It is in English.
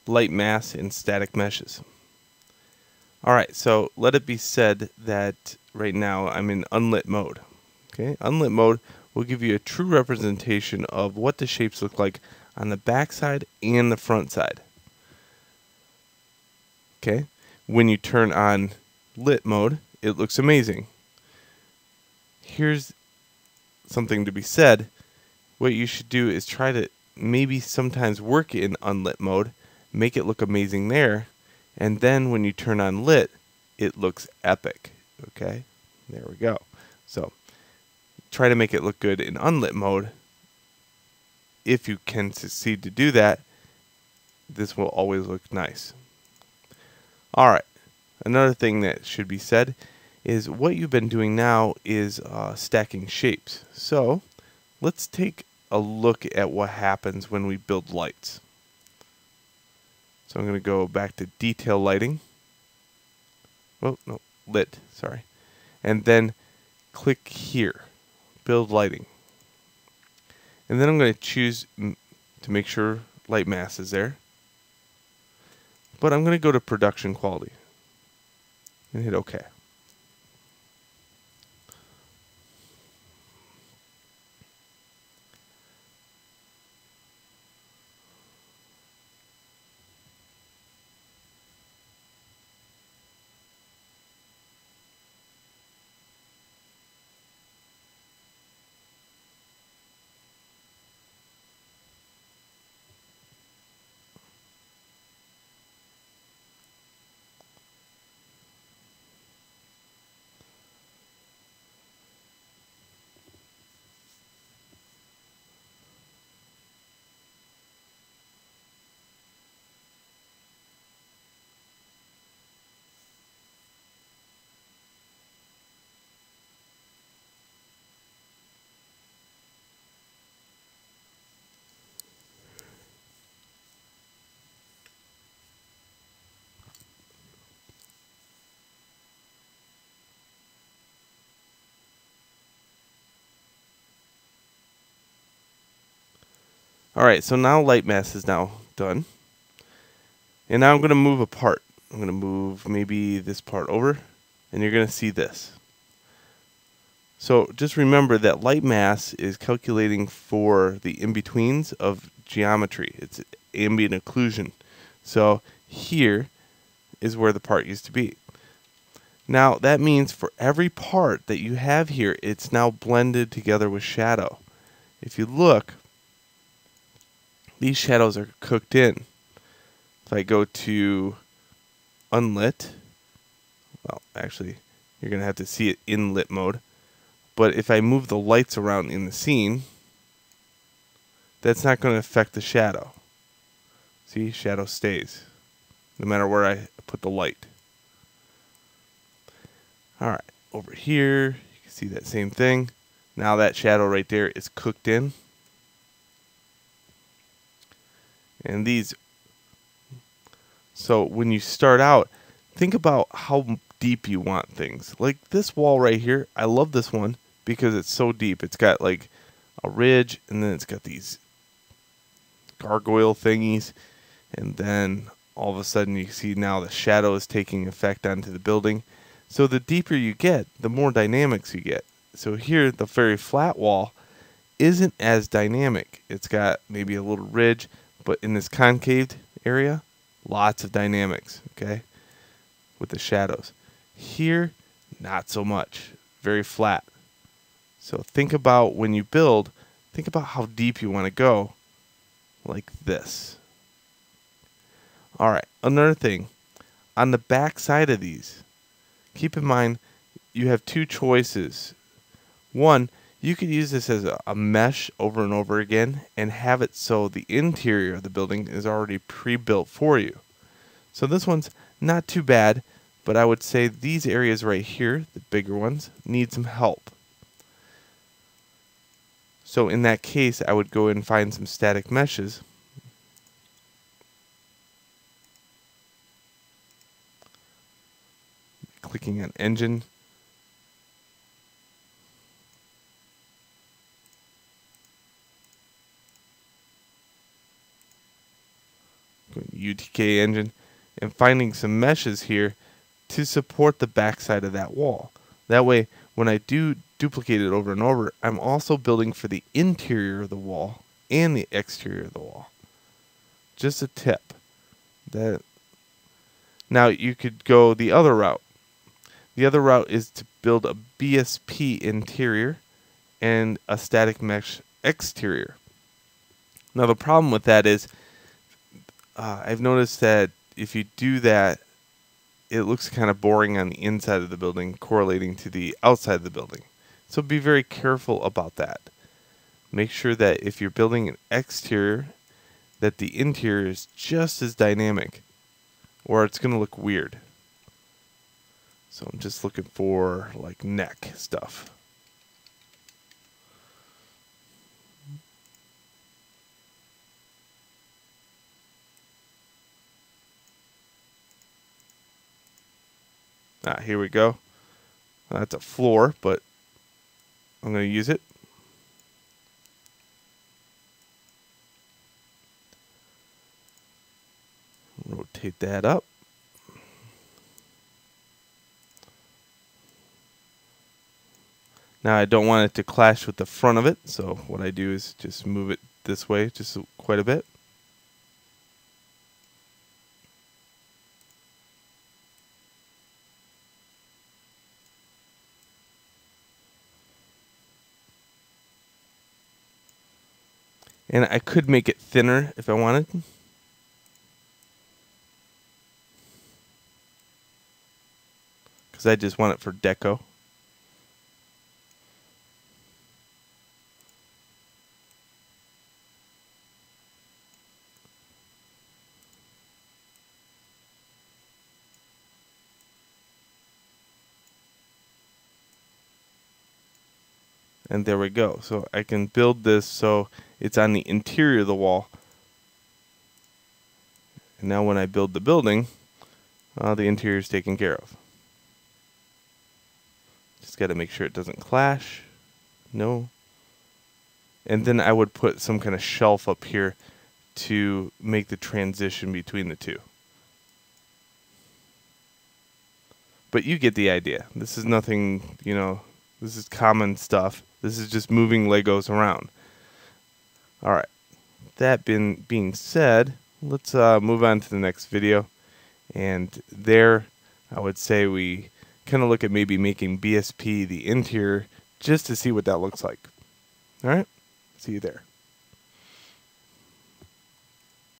light mass and static meshes. Alright, so let it be said that right now I'm in unlit mode. Okay, unlit mode will give you a true representation of what the shapes look like on the back side and the front side. Okay, when you turn on lit mode, it looks amazing. Here's something to be said. What you should do is try to maybe sometimes work in unlit mode, make it look amazing there, and then when you turn on lit, it looks epic. Okay, there we go. So try to make it look good in unlit mode. If you can succeed to do that, this will always look nice. Alright, another thing that should be said is what you've been doing now is stacking shapes. So let's take a look at what happens when we build lights. So I'm going to go back to detail lighting. Oh, no, lit, sorry. And then click here, build lighting. And then I'm going to choose to make sure light mass is there. But I'm going to go to production quality and hit OK. Alright, so now light mass is now done. And now I'm going to move a part. I'm going to move maybe this part over, and you're going to see this. So just remember that light mass is calculating for the in-betweens of geometry. It's ambient occlusion. So here is where the part used to be. Now that means for every part that you have here, it's now blended together with shadow. If you look, these shadows are cooked in. If I go to unlit, well, actually, you're going to have to see it in lit mode. But if I move the lights around in the scene, that's not going to affect the shadow. See, shadow stays, no matter where I put the light. Alright, over here, you can see that same thing. Now that shadow right there is cooked in. And these, so when you start out, think about how deep you want things. Like this wall right here, I love this one because it's so deep. It's got like a ridge, and then it's got these gargoyle thingies, and then all of a sudden you see now the shadow is taking effect onto the building. So the deeper you get, the more dynamics you get. So here, the very flat wall isn't as dynamic. It's got maybe a little ridge, but in this concaved area, lots of dynamics, okay, with the shadows. Here, not so much. Very flat. So think about when you build, think about how deep you want to go, like this. Alright, another thing. On the back side of these, keep in mind you have two choices. One, you could use this as a mesh over and over again and have it so the interior of the building is already pre-built for you. So this one's not too bad, but I would say these areas right here, the bigger ones, need some help. So in that case, I would go and find some static meshes. Clicking on engine. UTK engine, and finding some meshes here to support the backside of that wall. That way, when I do duplicate it over and over, I'm also building for the interior of the wall and the exterior of the wall. Just a tip. Now you could go the other route. The other route is to build a BSP interior and a static mesh exterior. Now the problem with that is I've noticed that if you do that, it looks kind of boring on the inside of the building correlating to the outside of the building. So be very careful about that. Make sure that if you're building an exterior, that the interior is just as dynamic, or it's going to look weird. So I'm just looking for like neck stuff. Here we go. That's a floor, but I'm going to use it. Rotate that up. Now I don't want it to clash with the front of it, so what I do is just move it this way just quite a bit. And I could make it thinner if I wanted. Because I just want it for deco. And there we go. So I can build this so it's on the interior of the wall. And now when I build the building, the interior is taken care of. Just got to make sure it doesn't clash. No. And then I would put some kind of shelf up here to make the transition between the two. But you get the idea. This is nothing, this is common stuff. This is just moving Legos around. All right. That being said, let's move on to the next video. And there, I would say we kind of look at maybe making BSP the interior just to see what that looks like. All right. See you there.